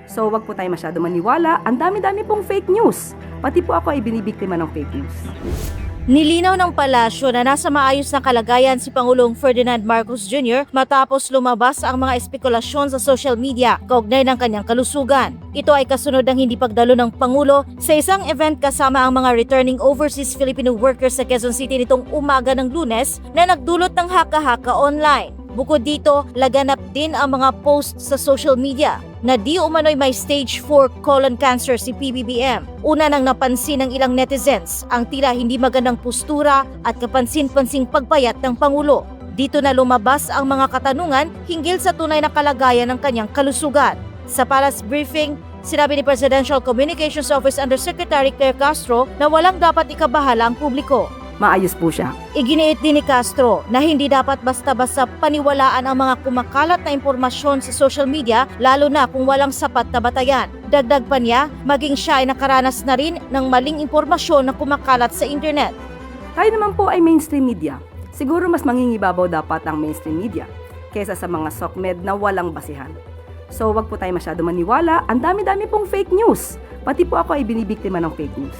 So wag po tayo masyado maniwala, ang dami-dami pong fake news. Pati po ako ay binibiktima ng fake news. Nilinaw ng palasyo na nasa maayos na kalagayan si Pangulong Ferdinand Marcos Jr. matapos lumabas ang mga espekulasyon sa social media kaugnay ng kanyang kalusugan. Ito ay kasunod ng hindi pagdalo ng Pangulo sa isang event kasama ang mga returning overseas Filipino workers sa Quezon City nitong umaga ng Lunes na nagdulot ng haka-haka online. Bukod dito, laganap din ang mga posts sa social media na di umano'y may stage 4 colon cancer si PBBM. Una nang napansin ng ilang netizens ang tila hindi magandang postura at kapansin-pansing pagpayat ng Pangulo. Dito na lumabas ang mga katanungan hinggil sa tunay na kalagayan ng kanyang kalusugan. Sa Palace briefing, sinabi ni Presidential Communications Office Undersecretary Claire Castro na walang dapat ikabahala ang publiko. Maayos po siya. Iginiit din ni Castro na hindi dapat basta-basta paniwalaan ang mga kumakalat na impormasyon sa social media lalo na kung walang sapat na batayan. Dagdag pa niya, maging siya ay nakaranas na rin ng maling impormasyon na kumakalat sa internet. Tayo naman po ay mainstream media. Siguro mas mangingibabaw dapat ang mainstream media kaysa sa mga SOCMED na walang basihan. So wag po tayo masyado maniwala, ang dami-dami pong fake news. Pati po ako ay binibiktima ng fake news.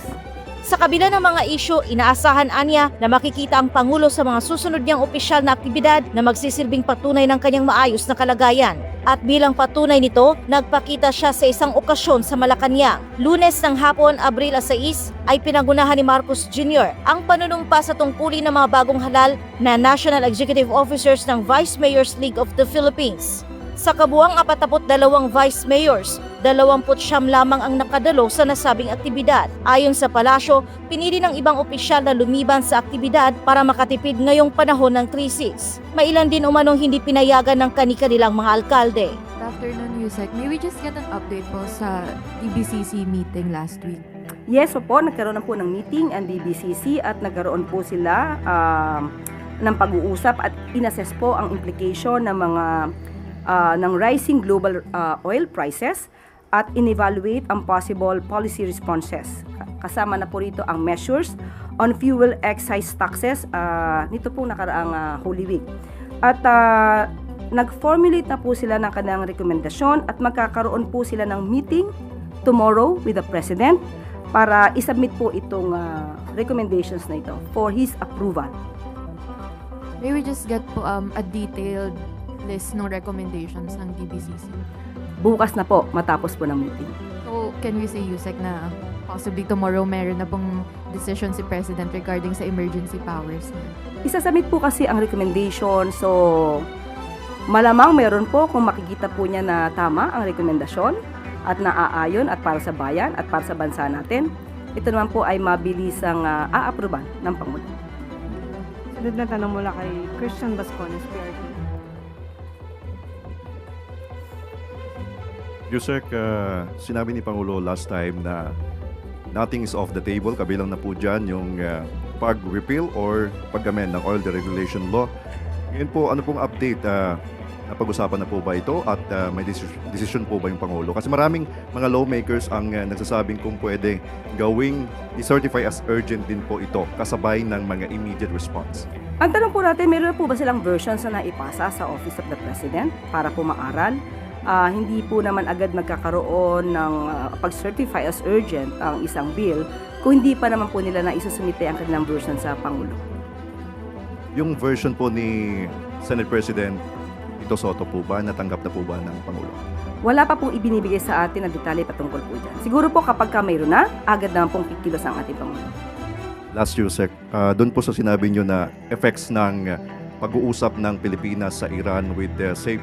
Sa kabila ng mga isyu, inaasahan anya na makikita ang Pangulo sa mga susunod niyang opisyal na aktibidad na magsisilbing patunay ng kanyang maayos na kalagayan. At bilang patunay nito, nagpakita siya sa isang okasyon sa Malacanang. Lunes ng hapon, Abril 6, ay pinangunahan ni Marcos Jr. ang panunumpa sa tungkulin ng mga bagong halal na National Executive Officers ng Vice Mayors League of the Philippines. Sa kabuang 42 vice mayors, 29 lamang ang nakadalo sa nasabing aktibidad. Ayon sa palasyo, pinili ng ibang opisyal na lumiban sa aktibidad para makatipid ngayong panahon ng krisis. May ilan din umanong hindi pinayagan ng kani-kanilang mga alkalde. Good afternoon, Yusek. May we just get an update po sa DBCC meeting last week? Yes po, nagkaroon na po ng meeting ang DBCC at nagkaroon po sila ng pag-uusap at inassess po ang implication ng mga ng rising global oil prices at in-evaluate ang possible policy responses. Kasama na po rito ang measures on fuel excise taxes nito pong nakaraang Holy Week. At nag-formulate na po sila ng kanilang rekomendasyon at magkakaroon po sila ng meeting tomorrow with the President para isubmit po itong recommendations na ito for his approval. May we just get po a detailed list ng recommendations ng DBCC? Bukas na po, matapos po ng meeting. So, can we say, Yusek, na possibly tomorrow meron na pong decision si President regarding sa emergency powers? Isasubmit po kasi ang recommendation, so malamang meron po kung makikita po niya na tama ang rekomendasyon at naaayon at para sa bayan at para sa bansa natin. Ito naman po ay mabilisang aaproban ng Pangulo. Sunod na tanong mula kay Christian Bascones, PRT. Yusek, sinabi ni Pangulo last time na nothing is off the table. Kabilang na po dyan yung pag-repeal or pag-amend ng oil deregulation law. Ngayon po, ano pong update? Napag-usapan na po ba ito at may decision po ba yung Pangulo? Kasi maraming mga lawmakers ang nagsasabing kung pwede gawing i-certify as urgent din po ito kasabay ng mga immediate response. Ang tanong po natin, meron po ba silang versions na naipasa sa Office of the President para po maaral? Hindi po naman agad magkakaroon ng pag-certify as urgent ang isang bill kung hindi pa naman po nila na isusumite ang kanilang version sa Pangulo. Yung version po ni Senate President Ito Soto po ba, natanggap na po ba ng Pangulo? Wala pa pong ibinibigay sa atin na detalye patungkol po dyan. Siguro po kapag mayroon na, agad naman pong kikilos ang ating Pangulo. Last Yusek, doon po sa sinabi nyo na effects ng pag-uusap ng Pilipinas sa Iran with the safe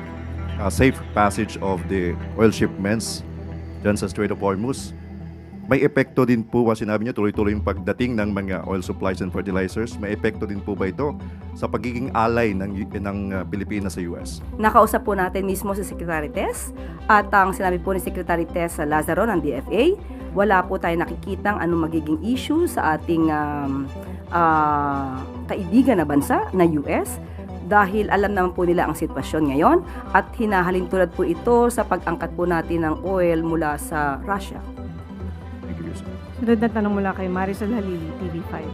passage of the oil shipments dyan sa Strait of Hormuz. May epekto din po, sinabi niyo, tuloy-tuloy yung pagdating ng mga oil supplies and fertilizers. May epekto din po ba ito sa pagiging ally ng Pilipinas sa US? Nakausap po natin mismo si Secretary Tess at ang sinabi po ni Secretary Tess Lazaro ng DFA, wala po tayo nakikitang anong magiging issue sa ating kaibigan na bansa na US dahil alam naman po nila ang sitwasyon ngayon at hinahalin tulad po ito sa pag-angkat po natin ng oil mula sa Russia. Thank you, Yusek. Sunod na tanong mula kay Marisol Halili, TV5.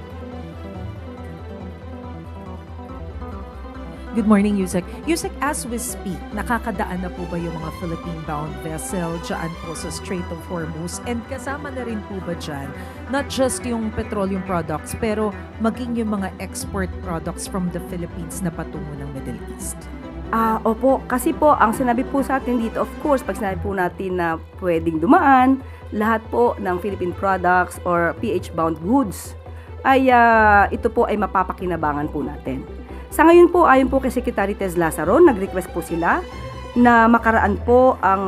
Good morning, Yusek. Yusek, as we speak, nakakadaan na po ba yung mga Philippine-bound vessel dyan po sa Strait of Hormuz? And kasama na rin po ba dyan, not just yung petroleum products, pero maging yung mga export products from the Philippines na patungo ng Middle East? Opo, kasi po, ang sinabi po sa atin dito, of course, pag sinabi po natin na pwedeng dumaan, lahat po ng Philippine products or PH-bound goods, ay ito po ay mapapakinabangan po natin. Sa ngayon po, ayon po kay Secretary Tez Lazaro, nag-request po sila na makaraan po ang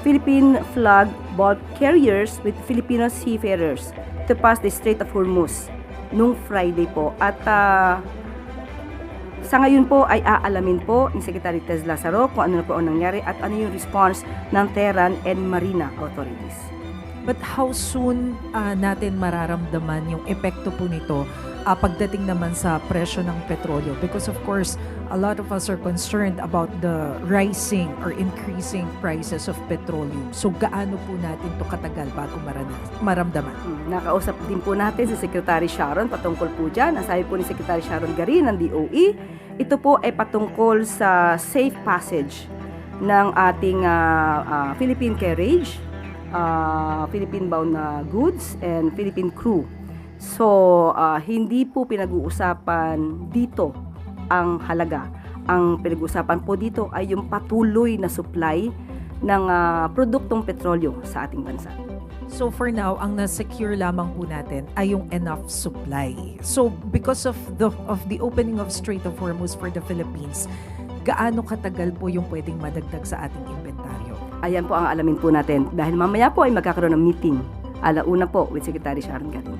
Philippine flag bulk carriers with Filipino seafarers to pass the Strait of Hormuz nung Friday po. At sa ngayon po ay aalamin po ni Secretary Tez Lazaro kung ano na po ang nangyari at ano yung response ng Terran and Marina authorities. But how soon natin mararamdaman yung epekto po nito pagdating naman sa presyo ng petrolyo? Because of course, a lot of us are concerned about the rising or increasing prices of petroleum. So gaano po natin to katagal bago maramdaman? Nakausap din po natin si Secretary Sharon patungkol po dyan. Ang sabi po ni Secretary Sharon Garin ng DOE, ito po ay patungkol sa safe passage ng ating Philippine carriage, Philippine-bound na goods, and Philippine crew. So, hindi po pinag-uusapan dito ang halaga. Ang pinag-uusapan po dito ay yung patuloy na supply ng produktong petrolyo sa ating bansa. So for now, ang na-secure lamang po natin ay yung enough supply. So because of the opening of Strait of Hormuz for the Philippines, gaano katagal po yung pwedeng madagdag sa ating inventaryo? Ayan po ang alamin po natin dahil mamaya po ay magkakaroon ng meeting. Alauna po with Secretary Sharon Garin.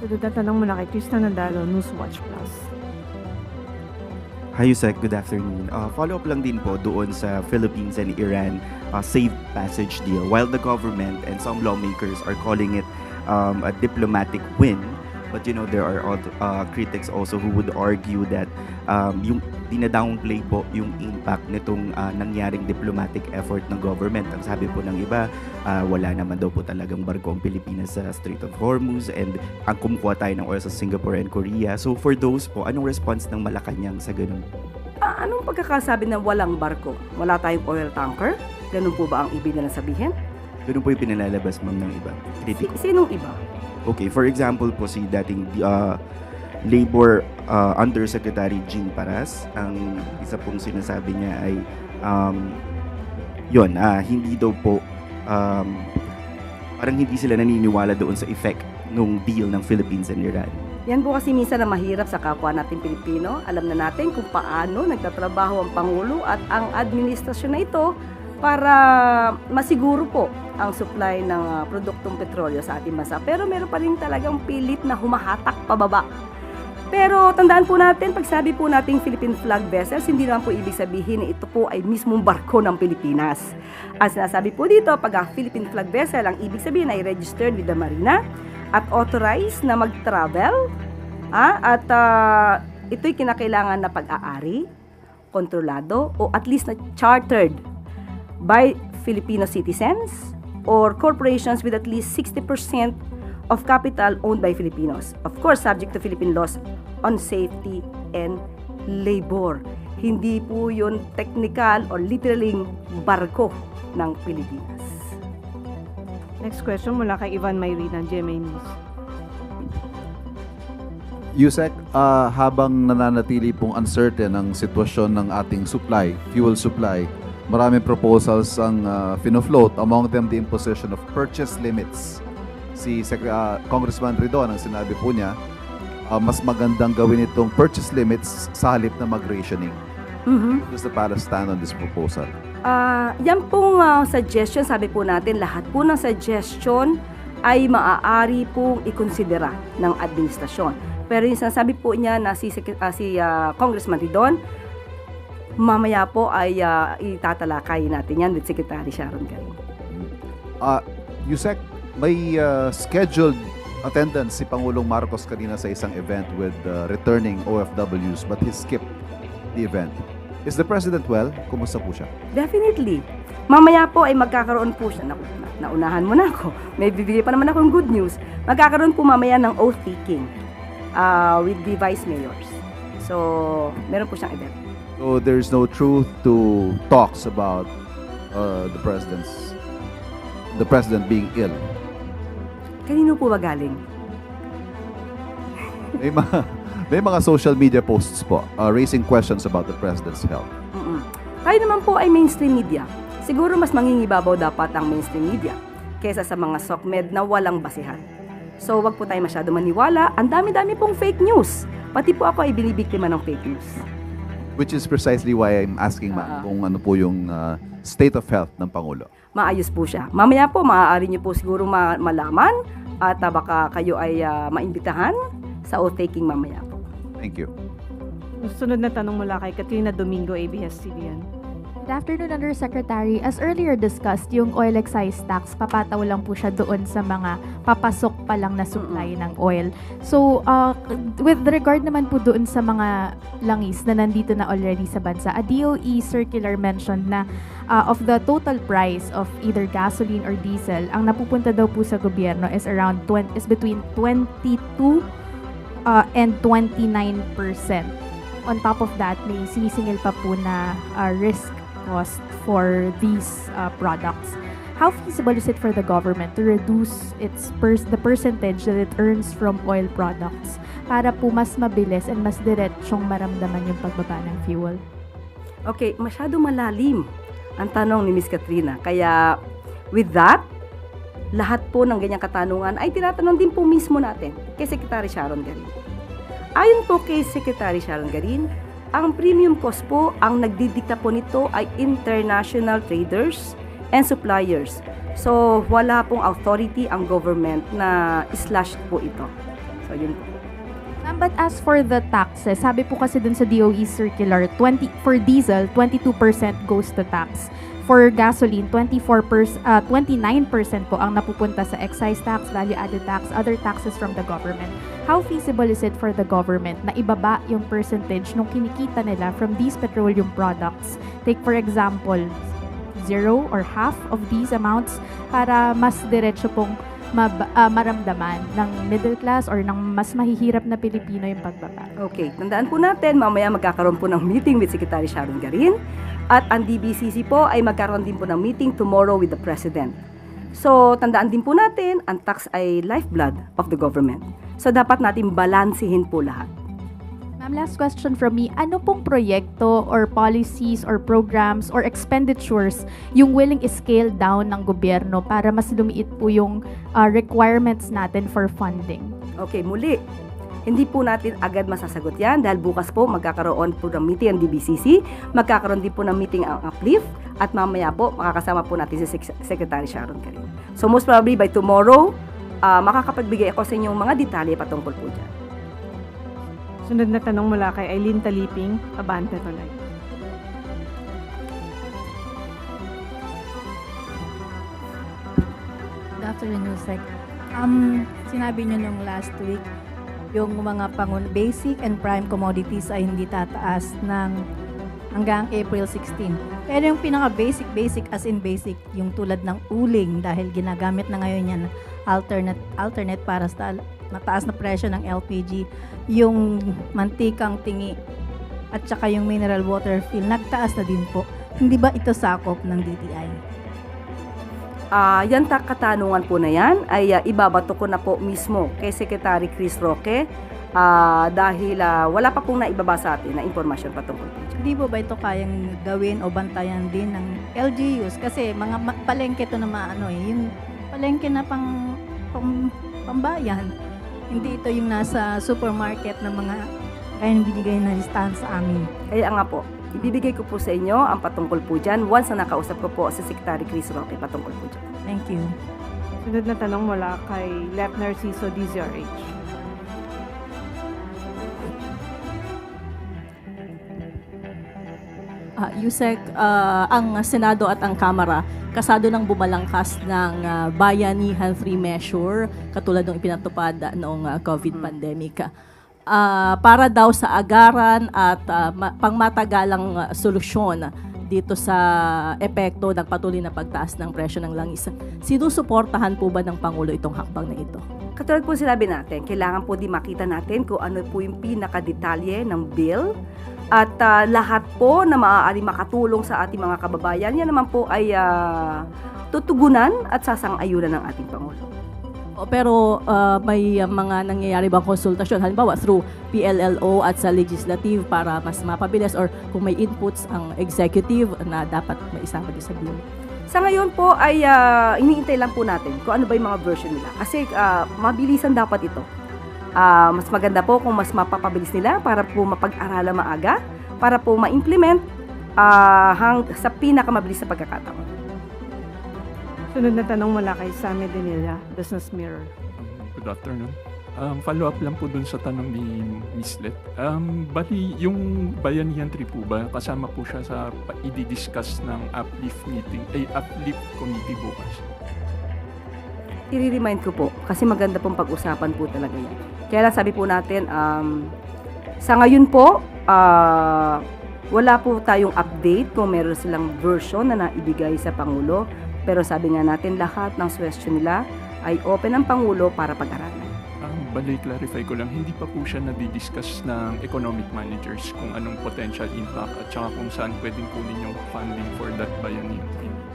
Sunod na tanong mula kay Krista Nandalo, Newswatch Plus. Hi Yusek, good afternoon. Follow-up lang din po doon sa Philippines and Iran safe passage deal. While the government and some lawmakers are calling it a diplomatic win, but you know there are critics also who would argue that yung dinadownplay po yung impact nitong nangyaring diplomatic effort ng government. Ang sabi po ng iba, wala naman daw po talagang barko ang Pilipinas sa Strait of Hormuz and ang kumukuha tayo ng oil sa Singapore and Korea. So for those po, anong response ng Malacanang sa ganun? Anong pagkakasabi na walang barko? Wala tayong oil tanker? Ganun po ba ang ibig na sabihin? Ganun po yung pinalalabas ma'am ng iba. Kritiko. Sinong iba? Okay, for example po si dating Labor Undersecretary Jean Paras, ang isa pong sinasabi niya ay hindi daw po parang hindi sila naniniwala doon sa effect nung deal ng Philippines and Iran. Yan po kasi minsan na mahirap sa kapwa natin Pilipino. Alam na natin kung paano nagtatrabaho ang Pangulo at ang administrasyon na ito para masiguro po ang supply ng produktong petrolyo sa ating bansa. Pero meron pa rin talagang pilit na humahatak pababa. Pero tandaan po natin, pag sabi po nating Philippine flag vessels, hindi naman po ibig sabihin na ito po ay mismong barko ng Pilipinas. Ang sinasabi po dito, pag Philippine flag vessel, ang ibig sabihin ay registered with the Marina at authorized na mag-travel at ito'y kinakailangan na pag-aari, kontrolado o at least na chartered by Filipino citizens or corporations with at least 60% of capital owned by Filipinos. Of course, subject to Philippine laws on safety and labor. Hindi po yun technical or literally barko ng Pilipinas. Next question mula kay Ivan Mayri ng GMA News. Yusek, habang nananatili pong uncertain ang sitwasyon ng ating supply, fuel supply, maraming proposals ang finofloat, among them the imposition of purchase limits. Si Congressman Ridon, ang sinabi po niya, mas magandang gawin itong purchase limits sa halip na mag-rationing. Does the palace stand on this proposal? Yan pong suggestion, sabi po natin, lahat po ng suggestion ay maaari pong ikonsidera ng administrasyon. Pero yung sinasabi po niya na si Congressman Ridon, mamaya po ay itatalakay natin yan with Secretary Sharon Garin. Yusek, may scheduled attendance si Pangulong Marcos kanina sa isang event with returning OFWs but he skipped the event. Is the President well? Kumusta po siya? Definitely. Mamaya po ay magkakaroon po siya. Naunahan mo na ako. May bibigay pa naman akong good news. Magkakaroon po mamaya ng oath-taking with the vice mayors. So, meron po siyang event. So there's no truth to talks about the president being ill. Kanino po ba galing? May mga social media posts po raising questions about the president's health. Mm-mm. Tayo naman po ay mainstream media. Siguro mas mangingibabaw dapat ang mainstream media kesa sa mga SOCMED na walang basihan. So, wag po tayo masyado maniwala. Ang dami-dami pong fake news. Pati po ako ay binibiktima ng fake news. Which is precisely why I'm asking ma'am kung ano po yung state of health ng Pangulo. Maayos po siya. Mamaya po, maaari niyo po siguro malaman at baka kayo ay maimbitahan sa oath-taking mamaya po. Thank you. Sunod na tanong mula kay Katrina Domingo, ABS-CBN. Good afternoon, Undersecretary. As earlier discussed, yung oil excise tax, papataw lang po siya doon sa mga papasok pa lang na supply ng oil. So, with regard naman po doon sa mga langis na nandito na already sa bansa, a DOE circular mentioned na of the total price of either gasoline or diesel, ang napupunta daw po sa gobyerno is between 22 and 29%. On top of that, may sinisingil pa po na risk cost for these products. How feasible is it for the government to reduce the percentage that it earns from oil products para po mas mabilis and mas diretsong maramdaman yung pagbaba ng fuel? Okay, masyado malalim ang tanong ni Ms. Katrina. Kaya, with that, lahat po ng ganyang katanungan ay tinatanong din po mismo natin kay Secretary Sharon Garin. Ayon po kay Secretary Sharon Garin, ang premium cost po, ang nagdidikta po nito ay international traders and suppliers. So, wala pong authority ang government na slash po ito. So, yun po. But as for the taxes, sabi po kasi dun sa DOE circular, for diesel, 22% goes to tax. For gasoline, 29% po ang napupunta sa excise tax, value-added tax, other taxes from the government. How feasible is it for the government na ibaba yung percentage nung kinikita nila from these petroleum products? Take for example, 0 or half of these amounts para mas diretso pong maramdaman ng middle class or ng mas mahihirap na Pilipino yung pagbaba. Okay, tandaan po natin, mamaya magkakaroon po ng meeting with Secretary Sharon Garin at ang DBCC po ay magkaroon din po ng meeting tomorrow with the President. So, tandaan din po natin, ang tax ay lifeblood of the government. So, dapat natin balansihin po lahat. Ma'am, last question from me. Ano pong proyekto or policies or programs or expenditures yung willing scale down ng gobyerno para mas lumiit po yung requirements natin for funding? Okay, muli, hindi po natin agad masasagot yan dahil bukas po magkakaroon po ng meeting ang DBCC, magkakaroon din po ng meeting ang UPLIFT at mamaya po makakasama po natin si Secretary Sharon Garin. So most probably by tomorrow, makakapagbigay ako sa inyong mga detalye patungkol po dyan. Sunod na tanong mula kay Eileen Taliping, Abante Tuloy. Good afternoon, Yusek. Sinabi nyo nung last week, yung mga basic and prime commodities ay hindi tataas ng hanggang April 16. Pero yung pinaka-basic as in basic, yung tulad ng uling dahil ginagamit na ngayon yan alternate para sa mataas na presyo ng LPG, yung mantikang tingi at saka yung mineral water fill, nagtaas na din po. Hindi ba ito sakop ng DTI? Yan katanungan po na yan ay ibabato ko na po mismo kay Secretary Chris Roque dahil wala pa pong naibaba sa atin na impormasyon patungkol po dyan. Hindi po ba ito kayang gawin o bantayan din ng LGUs? Kasi mga palengke ito na yung palengke na pambayan. Hindi ito yung nasa supermarket na mga kayang binigay na listahan sa amin. Kaya nga po, ibibigay ko po sa inyo ang patungkol po dyan once na nakausap ko po si Secretary Chris Roque patungkol po dyan. Thank you. Sunod na tanong mula kay Lep Narciso, DZRH. Yusek, ang Senado at ang Kamara kasado ng bumalangkas ng bayanihan free measure katulad ng ipinatupad noong COVID pandemic. Para daw sa agaran at pangmatagalang solusyon dito sa epekto ng patuloy na pagtaas ng presyo ng langis. Sinusuportahan po ba ng Pangulo itong hakbang na ito? Katulad po sinabi natin, kailangan po di makita natin kung ano po yung pinakadetalye ng bill at lahat po na maaari makatulong sa ating mga kababayan, yan naman po ay tutugunan at sasang-ayunan ng ating Pangulo. Pero may mga nangyayari bang konsultasyon, halimbawa through PLLO at sa legislative para mas mapabilis, or kung may inputs ang executive na dapat maisama din sa bill? Sa ngayon po ay iniintay lang po natin kung ano ba yung mga version nila. Kasi mabilisan dapat ito. Mas maganda po kung mas mapapabilis nila para po mapag-aralan maaga, para po ma-implement sa pinakamabilis na pagkakataon. Sunod na tanong mula kay Sammy Denilla, Business Mirror. Good afternoon. Follow-up lang po dun sa tanong ni Ms. Let. Bali, yung Bayanihan 3 po ba, kasama po siya sa i-discuss ng uplift committee bukas? I-remind ko po, kasi maganda pong pag-usapan po talaga yan. Kaya lang sabi po natin, sa ngayon po, wala po tayong update kung meron silang version na naibigay sa Pangulo. Pero sabi nga natin, lahat ng suggestion nila ay open ang Pangulo para pag-aralan. Bali, clarify ko lang, hindi pa po siya nadi-discuss ng economic managers kung anong potential impact at saka kung saan pwedeng kunin yung funding for that Bayanihan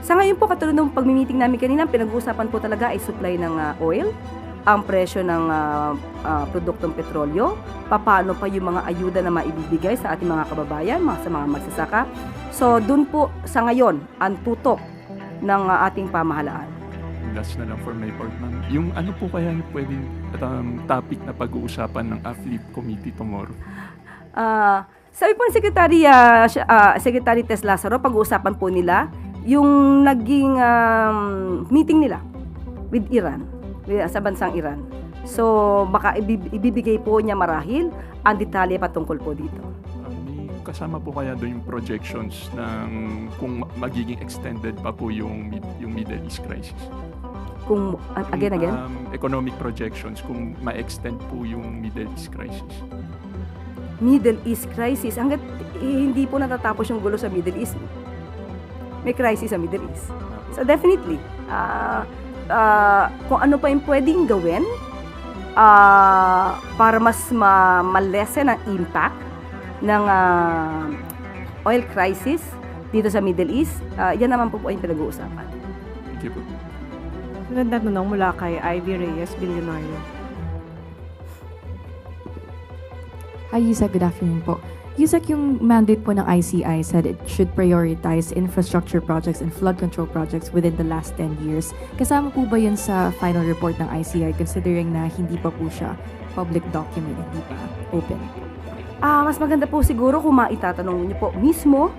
3. Sa ngayon po, katulad ng pag-meeting namin kanina, pinag-uusapan po talaga ay supply ng oil, ang presyo ng produktong petrolyo, paano pa yung mga ayuda na maibibigay sa ating mga kababayan, sa mga magsasaka. So, dun po sa ngayon, ang tutok ng ating pamahalaan. Last na lang for my part, ma'am. Yung ano po kaya yung pwedeng topic na pag-uusapan ng uplift committee tomorrow? Sabi po ni Secretary Tess Lazaro, pag-uusapan po nila yung naging meeting nila with Iran, sa bansang Iran. So, baka ibibigay po niya marahil ang detalye patungkol po dito. Kasama po kaya doon yung projections ng kung magiging extended pa po yung Middle East crisis? Kung, again? Economic projections, kung ma-extend po yung Middle East crisis. Middle East crisis, hanggat hindi po natatapos yung gulo sa Middle East, may crisis sa Middle East. So definitely, kung ano pa yung pwedeng gawin para mas ma-lessen ang impact ng oil crisis dito sa Middle East, yan naman po ay pinag-uusapan. Thank you po. Sunod na tanong mula kay Ivy Reyes, Billionaire. Hi, Yusek. Good afternoon po. Yusek, yung mandate po ng ICI said it should prioritize infrastructure projects and flood control projects within the last 10 years. Kasama po ba yun sa final report ng ICI considering na hindi pa po siya public document, hindi pa open? Mas maganda po siguro kung maitatanong niyo po mismo,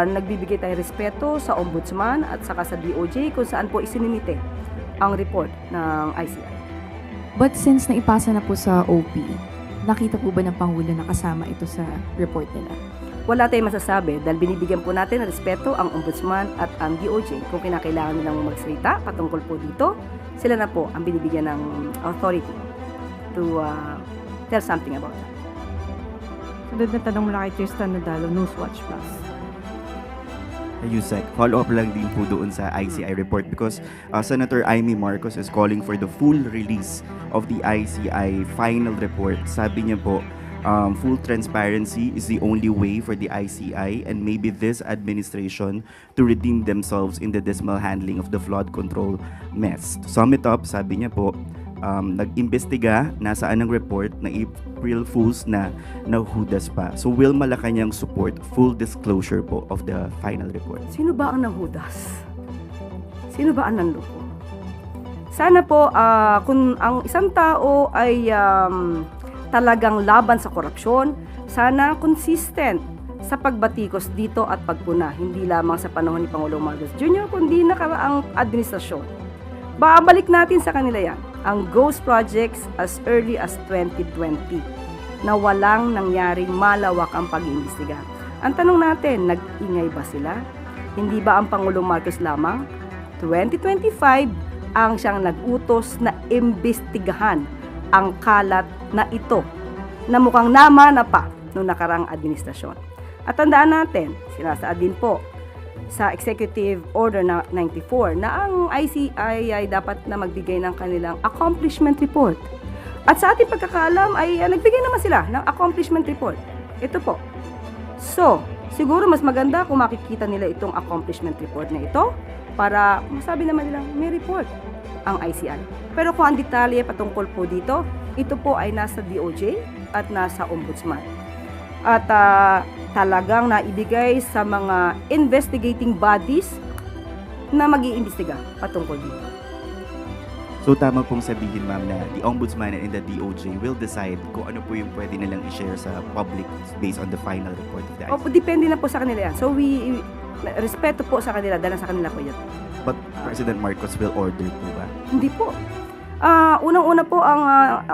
nagbibigay tayo respeto sa Ombudsman at saka sa DOJ kung saan po isinimite ang report ng ICI. But since naipasa na po sa OP, nakita po ba ng Pangulo na kasama ito sa report nila? Wala tayong masasabi dahil binibigyan po natin ng respeto ang Ombudsman at ang DOJ. Kung kinakailangan nilang magsalita patungkol po dito, sila na po ang binibigyan ng authority to tell something about that. Sunod na tanong mula kay Tristan Nadalo, Newswatch Plus. Yusek, follow-up lang din po doon sa ICI report because Senator Amy Marcos is calling for the full release of the ICI final report. Sabi niya po, full transparency is the only way for the ICI and maybe this administration to redeem themselves in the dismal handling of the flood control mess. To sum it up, sabi niya po, nag-imbestiga, nasaan ang report na April Fools na nahudas pa. So will Malacanang support full disclosure po of the final report? Sino ba ang nanghudas? Sino ba ang nanloko? Sana po kung ang isang tao ay talagang laban sa korupsyon, sana consistent sa pagbatikos dito at pagpuna, hindi lamang sa panahon ni Pangulong Marcos Jr., kundi nakaraang administrasyon. Babalik natin sa kanila yan, ang ghost projects as early as 2020 na walang nangyaring malawak ang pag-iimbestiga. Ang tanong natin, nag-ingay ba sila? Hindi ba ang Pangulong Marcos lamang? 2025 ang siyang nag-utos na imbestigahan ang kalat na ito na mukhang nama na pa noong nakarang administrasyon. At tandaan natin, sinasaad din po sa Executive Order na 94 na ang ICI ay dapat na magbigay ng kanilang accomplishment report. At sa ating pagkakaalam ay nagbigay naman sila ng accomplishment report. Ito po. So, siguro mas maganda kung makikita nila itong accomplishment report na ito para masabi naman nilang may report ang ICI. Pero kung ang detalye patungkol po dito, ito po ay nasa DOJ at nasa Ombudsman. At talagang naibigay sa mga investigating bodies na mag-iimbestiga patungkol dito. So tama pong sabihin, ma'am, na the Ombudsman and the DOJ will decide kung ano po yung pwede nilang i-share sa public based on the final report of the ICI. Opo, depende na po sa kanila yan. So respeto po sa kanila dahil sa kanila po yan. But President Marcos will order po ba? Hindi po. Unang-una po ang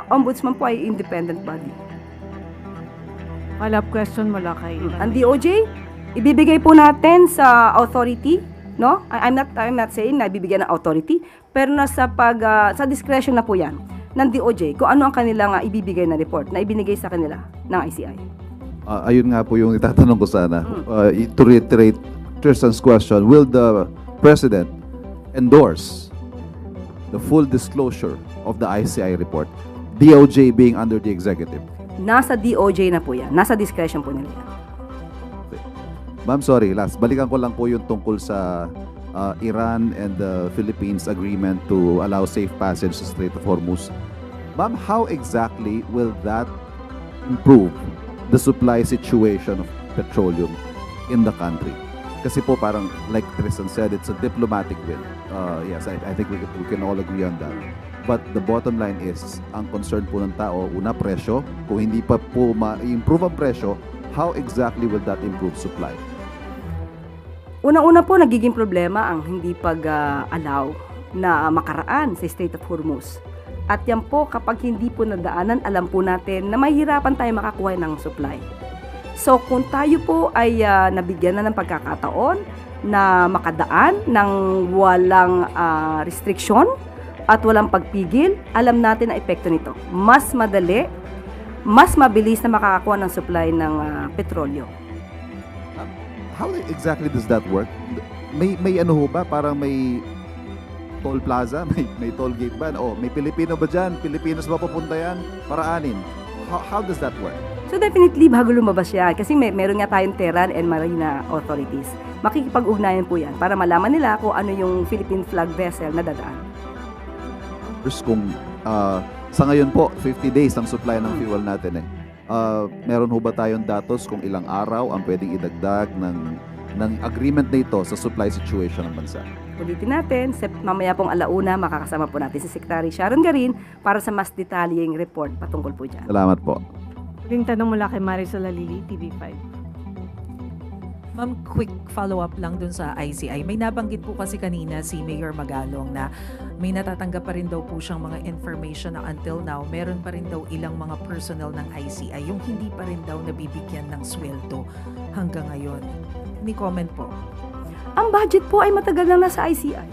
Ombudsman po ay independent body. Follow-up question mula kay Ang DOJ, ibibigay po natin sa authority, no? I'm not saying na ibibigyan ng authority, pero sa discretion na po 'yan ng DOJ kung ano ang kanilang ibibigay na report na ibinigay sa kanila ng ICI. Ayun nga po yung itatanong ko sana. To reiterate Tristan's question, will the President endorse the full disclosure of the ICI report, DOJ being under the executive? Nasa DOJ na po yan. Nasa discretion po nila yan. Ma'am, sorry, last. Balikan ko lang po yung tungkol sa Iran and the Philippines agreement to allow safe passage sa Strait of Hormuz. Ma'am, how exactly will that improve the supply situation of petroleum in the country? Kasi po parang, like Tristan said, it's a diplomatic win. Yes, I think we can all agree on that. But the bottom line is, ang concern po ng tao, una, presyo. Kung hindi pa po ma-improve ang presyo, how exactly will that improve supply? Una-una po, nagiging problema ang hindi pag-allow na makaraan sa Strait of Hormuz. At yan po, kapag hindi po nadaanan, alam po natin na mahirapan tayo makakuha ng supply. So, kung tayo po ay nabigyan na ng pagkakataon na makadaan ng walang restriction at walang pagpigil, alam natin ang epekto nito. Mas madali, mas mabilis na makakakuha ng supply ng petrolyo. How exactly does that work? May ano ho ba? Parang may toll plaza? May toll gate ba? O, may Pilipino ba dyan? Pilipinos ba papunta yan? Paraanin. How does that work? So definitely, bago lumabas yan, kasi meron nga tayong Terran and Marina authorities, makikipag-ugnayan po yan para malaman nila kung ano yung Philippine flag vessel na dadaan. Kung sa ngayon po, 50 days ang supply ng fuel natin meron ho ba tayong datos kung ilang araw ang pwedeng idagdag ng agreement na ito sa supply situation ng bansa? Ulitin natin, mamaya pong alauna, makakasama po natin si Secretary Sharon Garin para sa mas detalyeng report patungkol po dyan. Salamat po. Huling tanong mula kay Marisol Alili, TV5. Ma'am, quick follow-up lang dun sa ICI. May nabanggit po kasi kanina si Mayor Magalong na may natatanggap pa rin daw po siyang mga information na until now, meron pa rin daw ilang mga personnel ng ICI yung hindi pa rin daw nabibigyan ng sweldo hanggang ngayon. Any comment po? Ang budget po ay matagal na nasa ICI.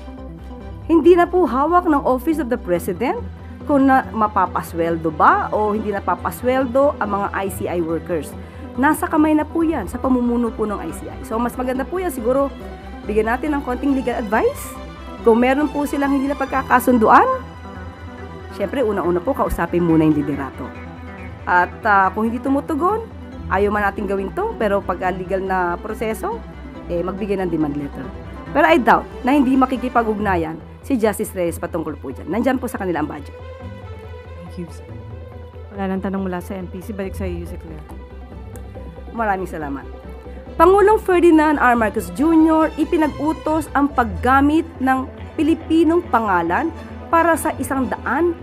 Hindi na po hawak ng Office of the President kung mapapasweldo ba o hindi napapasweldo ang mga ICI workers. Nasa kamay na po yan sa pamumuno po ng ICI. So, mas maganda po yan. Siguro, bigyan natin ng konting legal advice. Kung meron po silang hindi na pagkakasunduan, syempre, una-una po, kausapin muna yung liderato. At kung hindi tumutugon, ayaw man natin gawin to, pero pag legal na proseso, magbigay ng demand letter. Pero I doubt na hindi makikipag-ugnayan si Justice Reyes patungkol po dyan. Nandyan po sa kanilang budget. Thank you. Wala nang tanong mula sa MPC. Balik sa iyo, Claire. Maraming salamat. Pangulong Ferdinand R. Marcos Jr. ipinag-utos ang paggamit ng Pilipinong pangalan para sa 131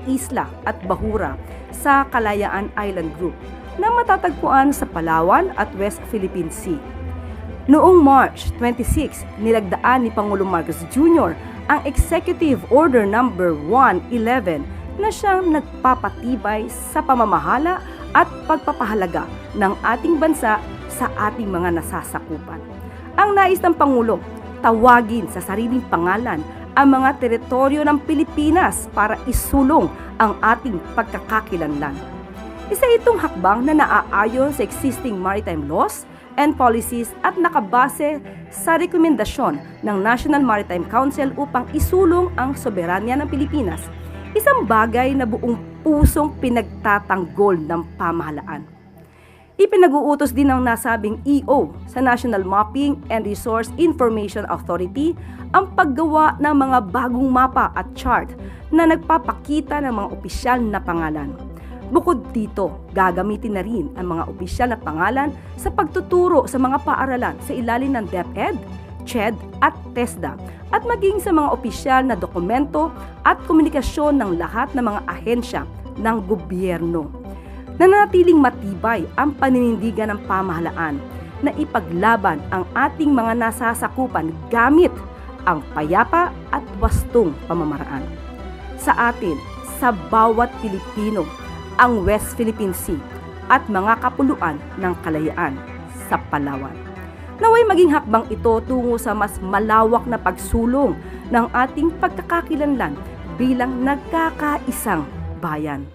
isla at bahura sa Kalayaan Island Group na matatagpuan sa Palawan at West Philippine Sea. Noong March 26, nilagdaan ni Pangulong Marcos Jr. ang Executive Order No. 111 na siyang nagpapatibay sa pamamahala at pagpapahalaga ng ating bansa sa ating mga nasasakupan. Ang nais ng Pangulo, tawagin sa sariling pangalan ang mga teritoryo ng Pilipinas para isulong ang ating pagkakakilanlan. Isa itong hakbang na naaayon sa existing maritime laws and policies at nakabase sa rekomendasyon ng National Maritime Council upang isulong ang soberanya ng Pilipinas, isang bagay na buong pusong pinagtatanggol ng pamahalaan. Ipinag-uutos din ng nasabing EO sa National Mapping and Resource Information Authority ang paggawa ng mga bagong mapa at chart na nagpapakita ng mga opisyal na pangalan. Bukod dito, gagamitin na rin ang mga opisyal na pangalan sa pagtuturo sa mga paaralan sa ilalim ng DepEd, CHED at TESDA at maging sa mga opisyal na dokumento at komunikasyon ng lahat ng mga ahensya ng gobyerno. Nanatiling matibay ang paninindigan ng pamahalaan na ipaglaban ang ating mga nasasakupan gamit ang payapa at wastong pamamaraan. Sa atin, sa bawat Pilipino, ang West Philippine Sea at mga kapuluan ng kalayaan sa Palawan. Naway maging hakbang ito tungo sa mas malawak na pagsulong ng ating pagkakakilanlan bilang nagkakaisang bayan.